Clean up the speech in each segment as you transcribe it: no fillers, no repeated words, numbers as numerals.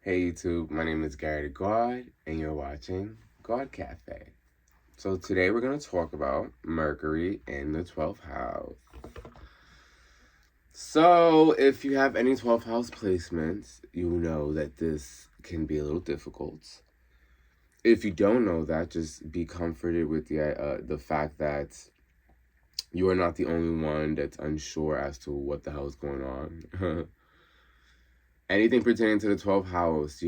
Hey YouTube, my name is Gawd, and you're watching Gawd Cafe. So today we're going to talk about Mercury in the 12th house. So if you have any 12th house placements, you know that this can be a little difficult. If you don't know that, just be comforted with the fact that you are not the only one that's unsure as to what the hell is going on. Anything pertaining to the 12th house,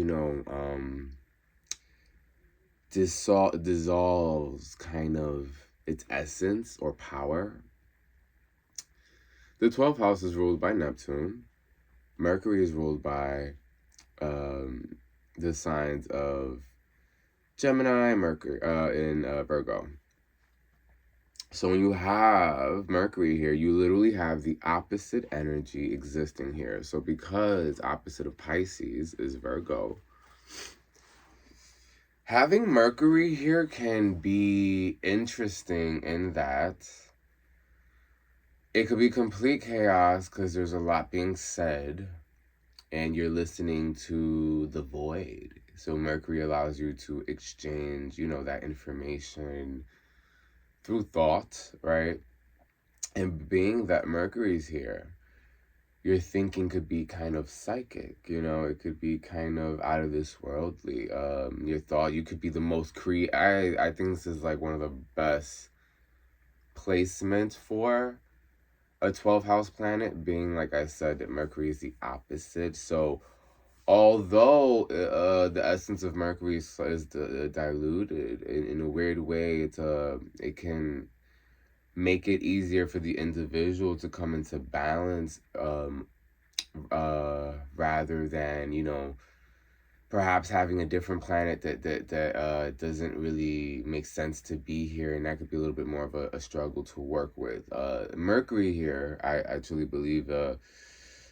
dissolves kind of its essence or power. The 12th house is ruled by Neptune. Mercury is ruled by the signs of Gemini, Mercury in Virgo. So when you have Mercury here, you literally have the opposite energy existing here. So because opposite of Pisces is Virgo, having Mercury here can be interesting in that it could be complete chaos because there's a lot being said and you're listening to the void. So Mercury allows you to exchange, that information through thought, right? And being that Mercury's here, your thinking could be kind of psychic, it could be kind of out of this worldly. Your thought, you could be the most I think this is like one of the best placements for a 12th house planet, being, like I said, that Mercury is the opposite. So although the essence of Mercury is diluted in a weird way, it can make it easier for the individual to come into balance, rather than perhaps having a different planet that doesn't really make sense to be here, and that could be a little bit more of a struggle to work with. Mercury here, I actually believe,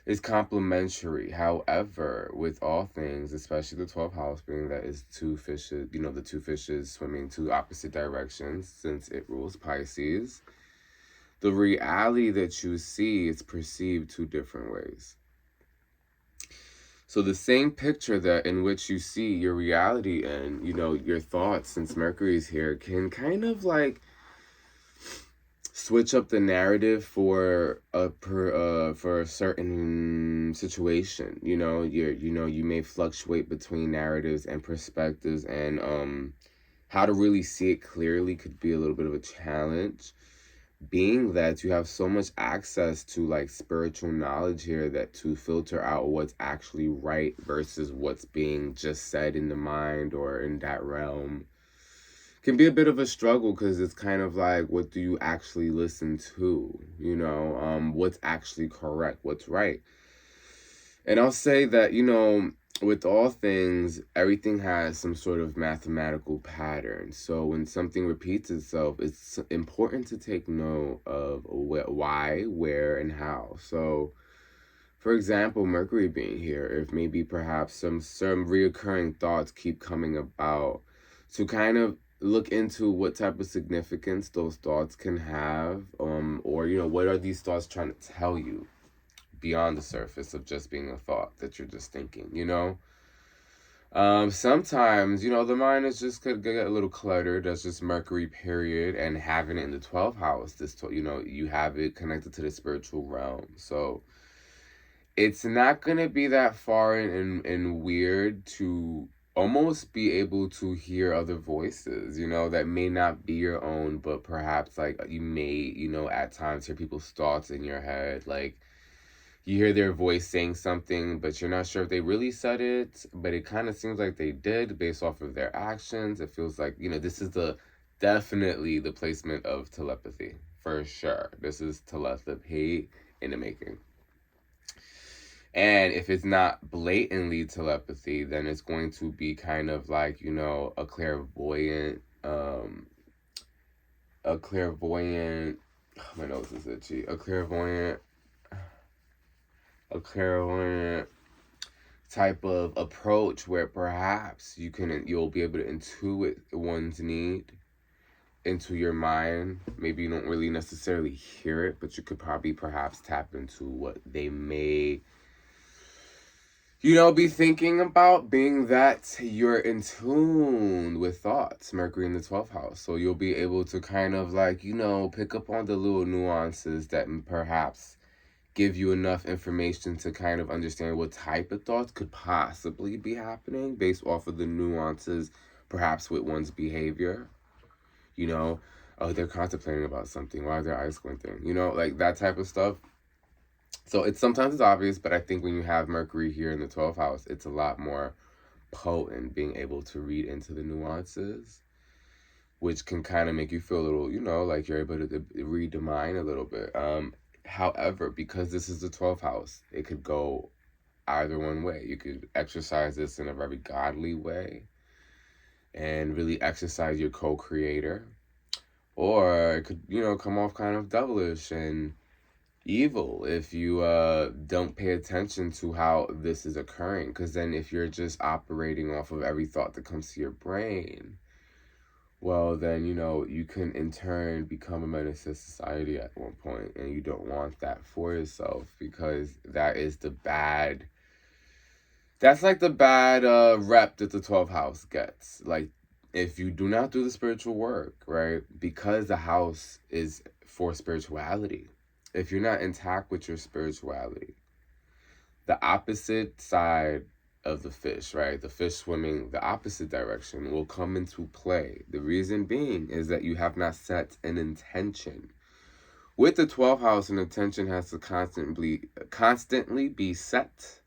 is complementary. However, with all things, especially the 12th house, being that is two fishes, the two fishes swimming two opposite directions, since it rules Pisces, the reality that you see is perceived two different ways. So the same picture that in which you see your reality and, your thoughts, since Mercury is here, can kind of like switch up the narrative for a certain situation. You may fluctuate between narratives and perspectives, and how to really see it clearly could be a little bit of a challenge, being that you have so much access to like spiritual knowledge here, that to filter out what's actually right versus what's being just said in the mind or in that realm can be a bit of a struggle, because it's kind of like, what do you actually listen to? What's actually correct, what's right. And I'll say that, with all things, everything has some sort of mathematical pattern. So when something repeats itself, it's important to take note of why, where, and how. So, for example, Mercury being here, if maybe perhaps some reoccurring thoughts keep coming about, to kind of look into what type of significance those thoughts can have, or what are these thoughts trying to tell you beyond the surface of just being a thought that you're just thinking. Sometimes, the mind is just could get a little cluttered. That's just Mercury, period. And having it in the 12th house, you have it connected to the spiritual realm. So it's not going to be that foreign and weird to almost be able to hear other voices, that may not be your own, but perhaps like you may, at times hear people's thoughts in your head. Like, you hear their voice saying something, but you're not sure if they really said it, but it kind of seems like they did based off of their actions. It feels like, this is definitely the placement of telepathy, for sure. This is telepathy in the making. And if it's not blatantly telepathy, then it's going to be kind of like, a clairvoyant, oh, my nose is itchy, a clairvoyant type of approach, where perhaps you'll be able to intuit one's need into your mind. Maybe you don't really necessarily hear it, but you could probably perhaps tap into what they may be thinking about being that you're in tune with thoughts, Mercury in the 12th house. So you'll be able to kind of like, pick up on the little nuances that perhaps give you enough information to kind of understand what type of thoughts could possibly be happening based off of the nuances, perhaps with one's behavior. Oh, they're contemplating about something. Why are their eyes squinting? Like that type of stuff. So sometimes it's obvious, but I think when you have Mercury here in the 12th house, it's a lot more potent being able to read into the nuances, which can kind of make you feel a little, like you're able to read the mind a little bit. However, because this is the 12th house, it could go either one way. You could exercise this in a very godly way and really exercise your co-creator, or it could, come off kind of devilish and evil if you don't pay attention to how this is occurring. Because then if you're just operating off of every thought that comes to your brain, well then you can in turn become a menace to society at one point, and you don't want that for yourself, because that's like the bad rep that the 12th house gets. Like, if you do not do the spiritual work, right, because the house is for spirituality, if you're not intact with your spirituality, the opposite side of the fish, right, the fish swimming the opposite direction, will come into play. The reason being is that you have not set an intention. With the 12th house, an intention has to constantly be set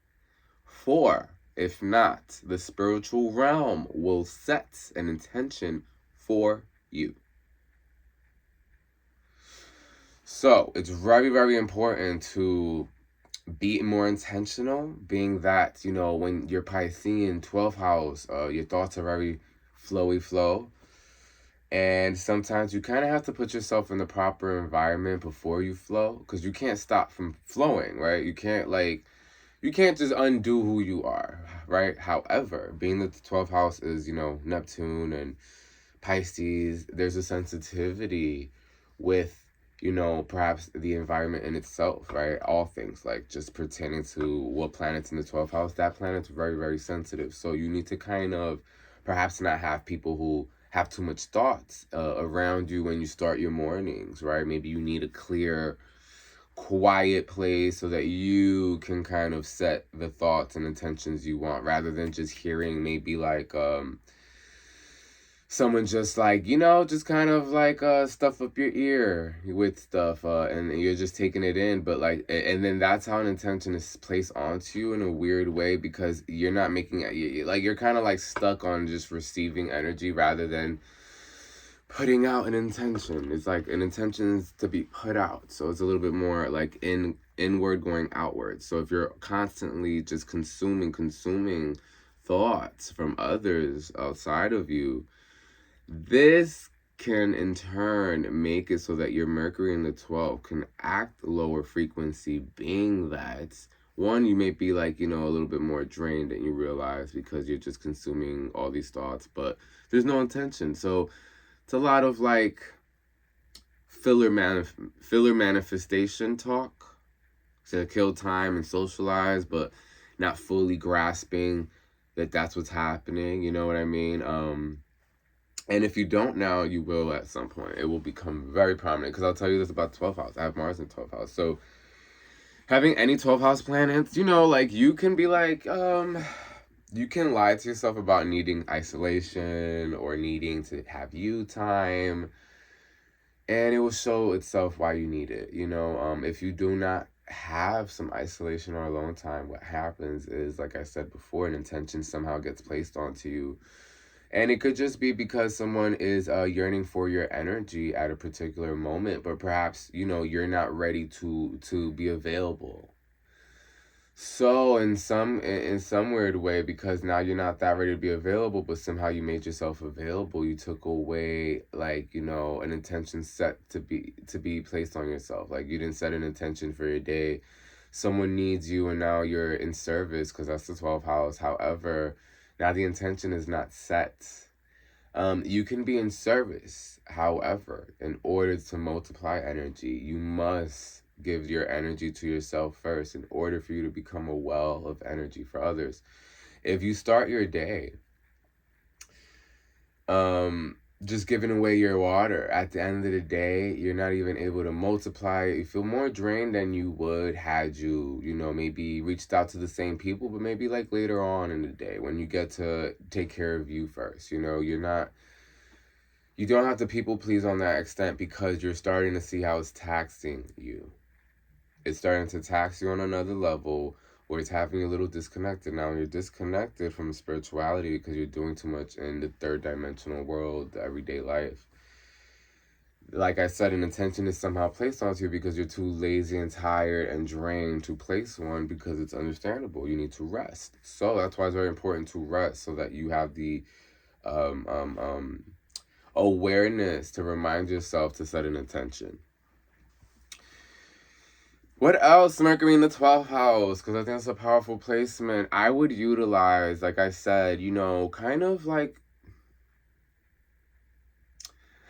for. If not, the spiritual realm will set an intention for you. So it's very, very important to be more intentional, being that, when you're Piscean 12th house, your thoughts are very flow. And sometimes you kind of have to put yourself in the proper environment before you flow, because you can't stop from flowing, right? You can't just undo who you are, right? However, being that the 12th house is, Neptune and Pisces, there's a sensitivity with, perhaps the environment in itself, right? All things, like just pertaining to what planet's in the 12th house, that planet's very, very sensitive. So you need to kind of perhaps not have people who have too much thoughts around you when you start your mornings, right? Maybe you need a clear, quiet place so that you can kind of set the thoughts and intentions you want, rather than just hearing maybe like someone just like, just kind of like stuff up your ear with stuff, and you're just taking it in. But like, and then that's how an intention is placed onto you in a weird way, because you're not making it, like, you're kind of like stuck on just receiving energy rather than putting out an intention. It's like an intention is to be put out, so it's a little bit more like inward going outward. So if you're constantly just consuming thoughts from others outside of you, this can in turn make it so that your Mercury in the 12th can act lower frequency, being that, one, you may be like, a little bit more drained than you realize, because you're just consuming all these thoughts, but there's no intention. So it's a lot of like filler manifestation talk to kill time and socialize, but not fully grasping that that's what's happening. You know what I mean? And if you don't now, you will at some point. It will become very prominent, because I'll tell you this about 12th house. I have Mars in 12th house. So having any 12th house planets, like, you can be like, you can lie to yourself about needing isolation or needing to have you time, and it will show itself why you need it. If you do not have some isolation or alone time, what happens is, like I said before, an intention somehow gets placed onto you. And it could just be because someone is yearning for your energy at a particular moment, but perhaps, you're not ready to be available. So in some weird way, because now you're not that ready to be available, but somehow you made yourself available, you took away, like, an intention set to be placed on yourself. Like, you didn't set an intention for your day. Someone needs you, and now you're in service, because that's the 12th house. However, now the intention is not set. You can be in service. However, in order to multiply energy, you must give your energy to yourself first in order for you to become a well of energy for others. If you start your day just giving away your water, at the end of the day, you're not even able to multiply. You feel more drained than you would had you, maybe reached out to the same people, but maybe like later on in the day when you get to take care of you first. You don't have to people please on that extent, because you're starting to see how it's taxing you. It's starting to tax you on another level where it's having you a little disconnected. Now you're disconnected from spirituality because you're doing too much in the third dimensional world, the everyday life. Like I said, an intention is somehow placed onto you because you're too lazy and tired and drained to place one, because it's understandable. You need to rest. So that's why it's very important to rest, so that you have the awareness to remind yourself to set an intention. What else? Mercury in the 12th house, because I think it's a powerful placement. I would utilize, like I said, kind of like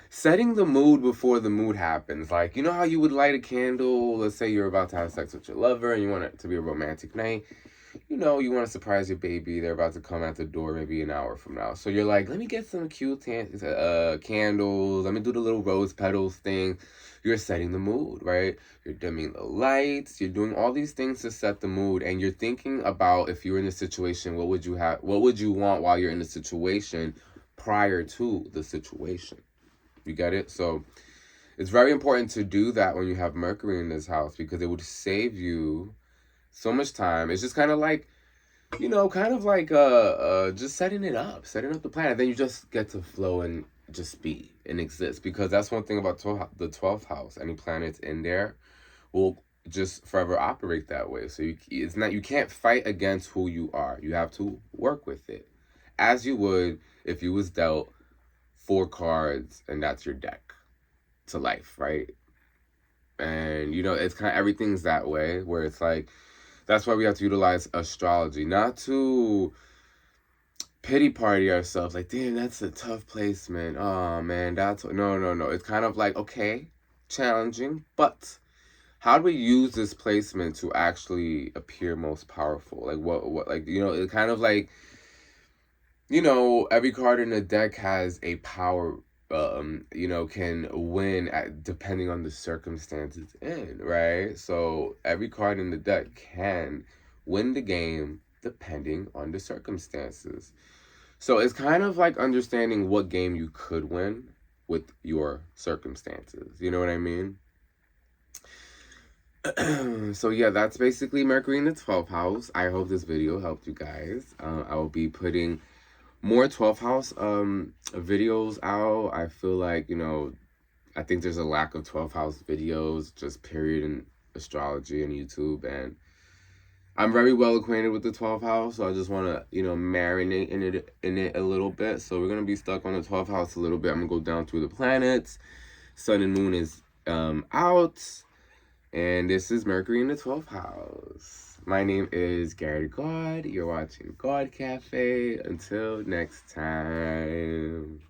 setting the mood before the mood happens. Like, how you would light a candle, let's say you're about to have sex with your lover and you want it to be a romantic night. You want to surprise your baby. They're about to come at the door maybe an hour from now. So you're like, let me get some cute candles. Let me do the little rose petals thing. You're setting the mood, right? You're dimming the lights. You're doing all these things to set the mood. And you're thinking about, if you're in a situation, what would you want while you're in the situation prior to the situation? You get it? So it's very important to do that when you have Mercury in this house, because it would save you so much time. It's just kind of like, just setting up the planet. Then you just get to flow and just be and exist, because that's one thing about the 12th house. Any planets in there will just forever operate that way. So you can't fight against who you are. You have to work with it, as you would if you was dealt 4 cards and that's your deck to life, right? And it's kind of, everything's that way, where it's like, that's why we have to utilize astrology, not to pity party ourselves. Like, damn, that's a tough placement. Oh, man, no. It's kind of like, okay, challenging, but how do we use this placement to actually appear most powerful? Like, what, like, it's kind of like, every card in the deck has a power, can win depending on the circumstances in, right? So every card in the deck can win the game depending on the circumstances. So it's kind of like understanding what game you could win with your circumstances. You know what I mean? So yeah, that's basically Mercury in the 12th house. I hope this video helped you guys. I will be putting more 12th house videos out. I feel like, I think there's a lack of 12th house videos, just period, in astrology and YouTube. And I'm very well acquainted with the 12th house, so I just want to, marinate in it a little bit. So we're going to be stuck on the 12th house a little bit. I'm going to go down through the planets. Sun and moon is out. And this is Mercury in the 12th house. My name is Gawd. You're watching Gawd Cafe. Until next time.